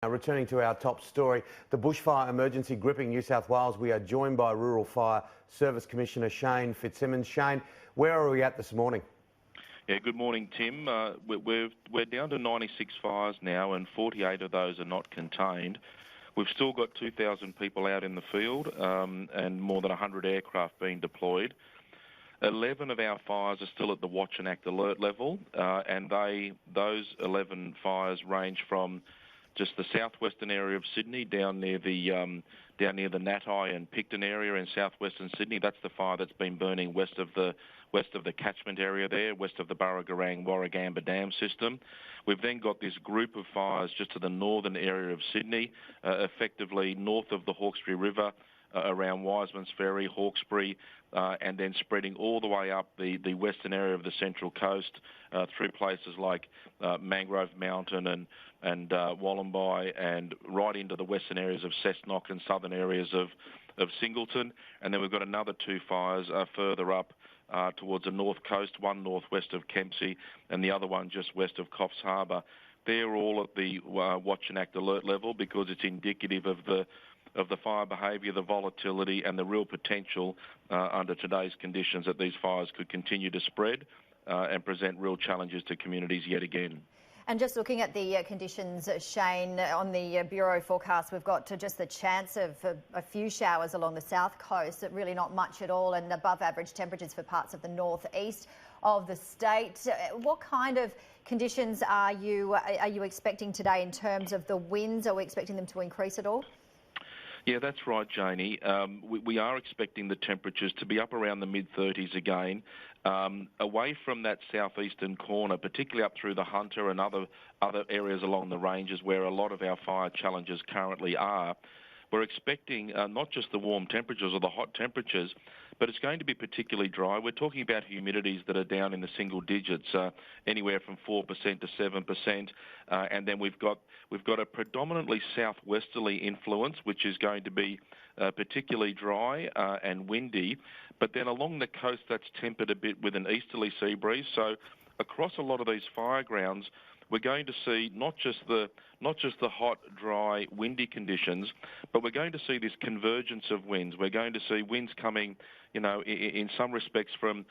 Returning to our top story, the bushfire emergency gripping New South Wales, we are joined by Rural Fire Service Commissioner Shane Fitzsimmons. Shane, where are we at this morning? Yeah, good morning, Tim. We're down to 96 fires now, and 48 of those are not contained. We've still got 2,000 people out in the field and more than 100 aircraft being deployed. 11 of our fires are still at the Watch and Act alert level, and those 11 fires range from just the southwestern area of Sydney down near the Natai and Picton area in southwestern Sydney. That's the fire that's been burning west of the catchment area there, west of the Burragarang-Warragamba Dam system. We've then got this group of fires just to the northern area of Sydney, effectively north of the Hawkesbury River, around Wiseman's Ferry, Hawkesbury, and then spreading all the way up the western area of the Central Coast through places like Mangrove Mountain and Wollombi, and right into the western areas of Cessnock and southern areas of Singleton. And then we've got another two fires further up towards the north coast, one northwest of Kempsey and the other one just west of Coffs Harbour. They're all at the Watch and Act alert level because it's indicative of the fire behaviour, the volatility and the real potential under today's conditions that these fires could continue to spread and present real challenges to communities yet again. And just looking at the conditions, Shane, on the Bureau forecast, we've got just the chance of a few showers along the south coast, really not much at all, and above average temperatures for parts of the northeast of the state. What kind of conditions are you expecting today in terms of the winds? Are we expecting them to increase at all? Yeah, that's right, Janie. We are expecting the temperatures to be up around the mid-30s again, away from that southeastern corner, particularly up through the Hunter and other areas along the ranges where a lot of our fire challenges currently are. We're expecting not just the warm temperatures or the hot temperatures, but it's going to be particularly dry. We're talking about humidities that are down in the single digits, anywhere from 4% to 7%, and then we've got a predominantly southwesterly influence, which is going to be particularly dry and windy. But then along the coast, that's tempered a bit with an easterly sea breeze. So across a lot of these fire grounds, we're going to see not just the hot, dry, windy conditions, but we're going to see this convergence of winds. We're going to see winds coming, in some respects from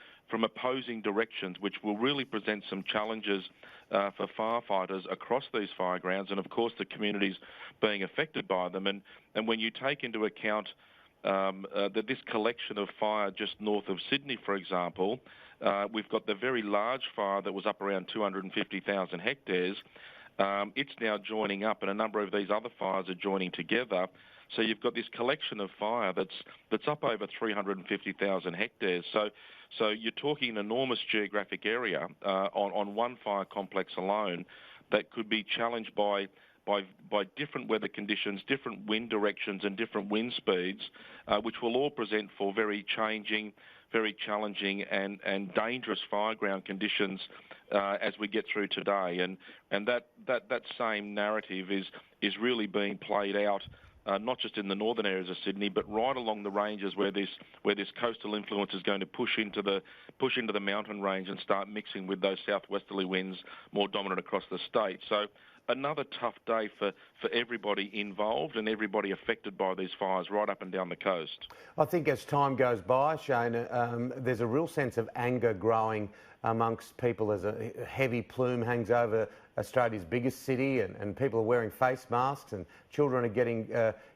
opposing directions, which will really present some challenges for firefighters across these fire grounds, and of course the communities being affected by them. And when you take into account that this collection of fire just north of Sydney, for example, we've got the very large fire that was up around 250,000 hectares. It's now joining up, and a number of these other fires are joining together. So you've got this collection of fire that's up over 350,000 hectares. So you're talking an enormous geographic area on one fire complex alone that could be challenged by different weather conditions, different wind directions and different wind speeds, which will all present for very challenging and dangerous fireground conditions as we get through today. And that same narrative is really being played out not just in the northern areas of Sydney, but right along the ranges where this coastal influence is going to push into the mountain range and start mixing with those southwesterly winds more dominant across the state. So another tough day for everybody involved and everybody affected by these fires right up and down the coast. I think as time goes by, Shane, there's a real sense of anger growing amongst people as a heavy plume hangs over Australia's biggest city, and people are wearing face masks, and children are getting,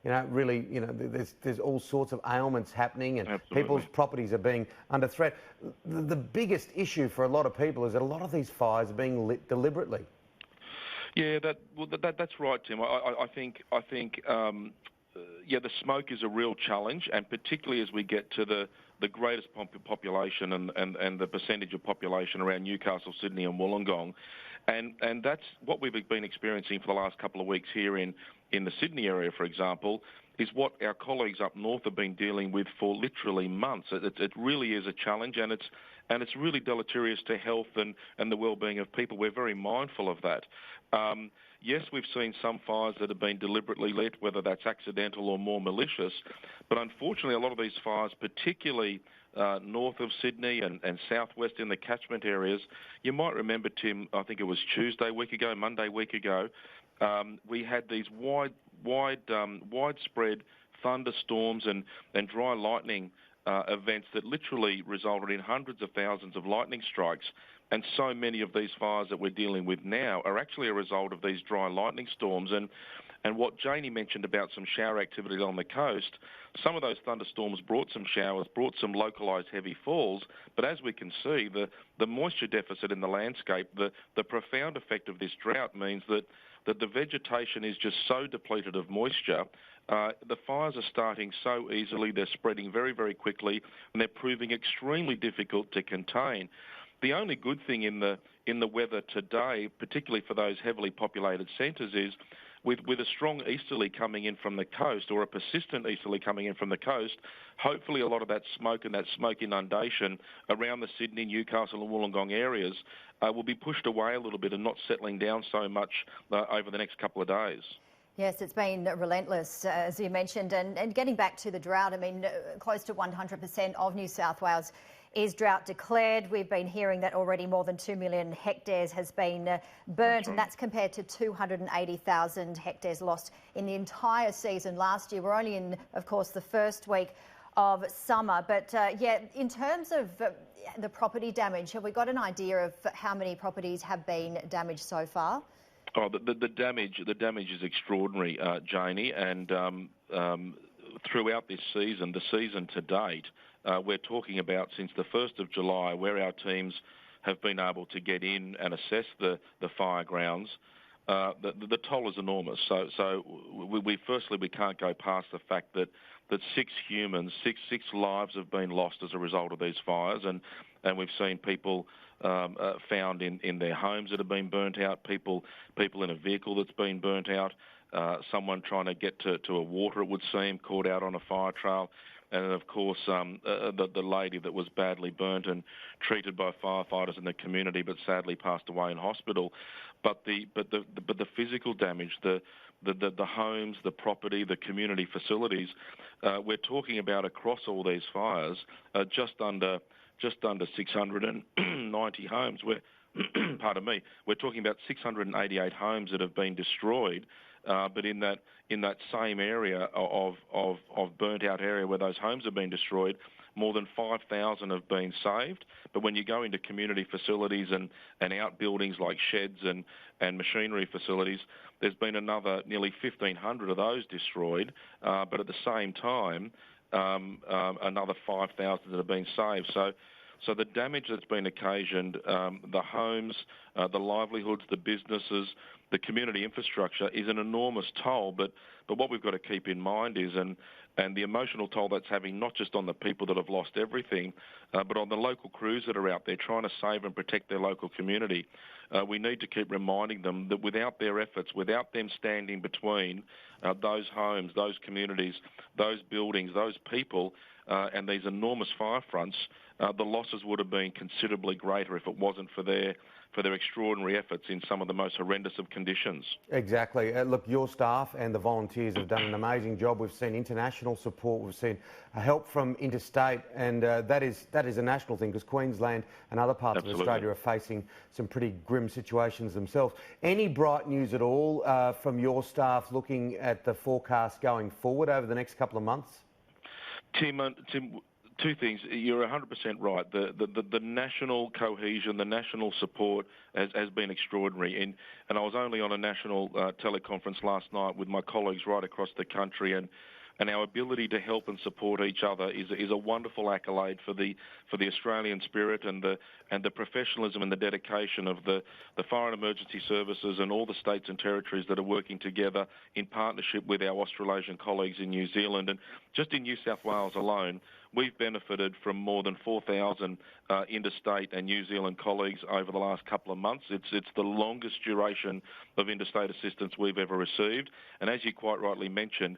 there's all sorts of ailments happening, and Absolutely. People's properties are being under threat. The biggest issue for a lot of people is that a lot of these fires are being lit deliberately. Yeah, that's right, Tim. I think the smoke is a real challenge, and particularly as we get to the greatest population and the percentage of population around Newcastle, Sydney and Wollongong. And that's what we've been experiencing for the last couple of weeks here in the Sydney area, for example, is what our colleagues up north have been dealing with for literally months. It really is a challenge, and it's really deleterious to health and the well-being of people. We're very mindful of that. Yes, we've seen some fires that have been deliberately lit, whether that's accidental or more malicious, but unfortunately a lot of these fires, particularly north of Sydney and southwest in the catchment areas, you might remember, Tim, I think it was Monday week ago, we had these widespread thunderstorms and dry lightning events that literally resulted in hundreds of thousands of lightning strikes. And so many of these fires that we're dealing with now are actually a result of these dry lightning storms. And what Janie mentioned about some shower activity on the coast, some of those thunderstorms brought some showers, brought some localised heavy falls, but as we can see, the moisture deficit in the landscape, the profound effect of this drought means that the vegetation is just so depleted of moisture. The fires are starting so easily, they're spreading very, very quickly, and they're proving extremely difficult to contain. The only good thing in the weather today, particularly for those heavily populated centres, is with a strong easterly coming in from the coast, or a persistent easterly coming in from the coast, hopefully a lot of that smoke and that smoke inundation around the Sydney, Newcastle and Wollongong areas will be pushed away a little bit and not settling down so much over the next couple of days. Yes, it's been relentless, as you mentioned. And getting back to the drought, I mean, close to 100% of New South Wales is drought declared. We've been hearing that already more than 2 million hectares has been burnt, and that's compared to 280,000 hectares lost in the entire season last year. We're only in, of course, the first week of summer. But yeah, in terms of the property damage, have we got an idea of how many properties have been damaged so far? Oh, the damage is extraordinary, Janie, and throughout this season, the season to date, we're talking about since the 1st of July, where our teams have been able to get in and assess the fire grounds. The toll is enormous. So we can't go past the fact that 6 lives have been lost as a result of these fires, and we've seen people found in their homes that have been burnt out, people in a vehicle that's been burnt out, someone trying to get to a water, it would seem, caught out on a fire trail. And of course, the lady that was badly burnt and treated by firefighters in the community, but sadly passed away in hospital. But the physical damage, the homes, the property, the community facilities, we're talking about across all these fires, just under 690 homes. Pardon me, we're talking about 688 homes that have been destroyed. But in that same area of burnt out area where those homes have been destroyed, more than 5,000 have been saved. But when you go into community facilities and outbuildings like sheds and machinery facilities, there's been another nearly 1,500 of those destroyed. But at the same time, another 5,000 that have been saved. So the damage that's been occasioned, the homes, the livelihoods, the businesses, the community infrastructure is an enormous toll. But what we've got to keep in mind is, and the emotional toll that's having not just on the people that have lost everything, but on the local crews that are out there trying to save and protect their local community. We need to keep reminding them that without their efforts, without them standing between those homes, those communities, those buildings, those people, and these enormous fire fronts, the losses would have been considerably greater if it wasn't for their extraordinary efforts in some of the most horrendous of conditions. Exactly. Look, your staff and the volunteers have done an amazing job. We've seen international support. We've seen help from interstate, and that is a national thing, because Queensland and other parts of Australia are facing some pretty grim situations themselves. Any bright news at all from your staff looking at the forecast going forward over the next couple of months? Tim, two things. You're 100% right. The national cohesion, the national support has been extraordinary. And I was only on a national teleconference last night with my colleagues right across the country, and our ability to help and support each other is a wonderful accolade for the Australian spirit and the professionalism and the dedication of the Fire and Emergency Services and all the states and territories that are working together in partnership with our Australasian colleagues in New Zealand. And just in New South Wales alone, we've benefited from more than 4,000 interstate and New Zealand colleagues over the last couple of months. It's the longest duration of interstate assistance we've ever received. And as you quite rightly mentioned,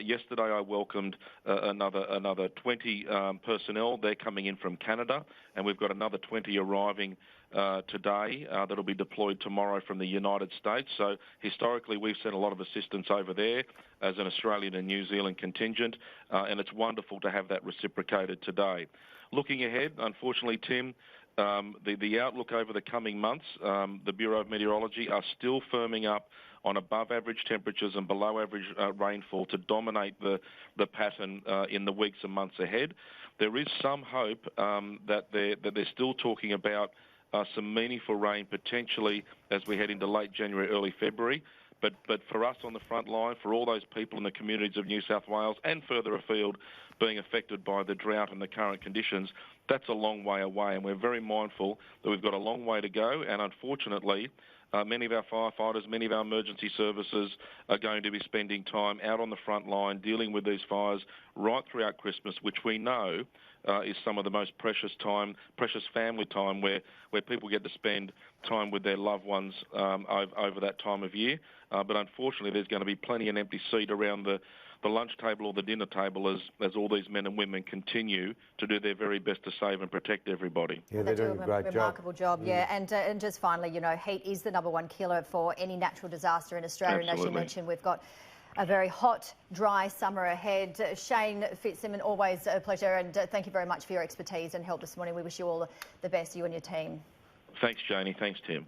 yesterday I welcomed another 20 personnel. They're coming in from Canada, and we've got another 20 arriving today that'll be deployed tomorrow from the United States. So historically, we've sent a lot of assistance over there as an Australian and New Zealand contingent, and it's wonderful to have that reciprocated today. Looking ahead, unfortunately, Tim, the outlook over the coming months, the Bureau of Meteorology are still firming up on above average temperatures and below average rainfall to dominate the pattern in the weeks and months ahead. There is some hope that they're still talking about some meaningful rain potentially as we head into late January, early February. But for us on the front line, for all those people in the communities of New South Wales and further afield being affected by the drought and the current conditions, that's a long way away. And we're very mindful that we've got a long way to go. And unfortunately, many of our firefighters, many of our emergency services are going to be spending time out on the front line dealing with these fires right throughout Christmas, which we know is some of the most precious family time where people get to spend time with their loved ones over that time of year. But unfortunately, there's going to be plenty an empty seat around the lunch table or the dinner table as all these men and women continue to do their very best to save and protect everybody. Yeah, they're doing a great remarkable job. Yeah, and just finally, you know, heat is the #1 killer for any natural disaster in Australia. Absolutely. And as you mentioned, we've got a very hot, dry summer ahead. Shane Fitzsimmons, always a pleasure, and thank you very much for your expertise and help this morning. We wish you all the best, you and your team. Thanks, Janie. Thanks, Tim.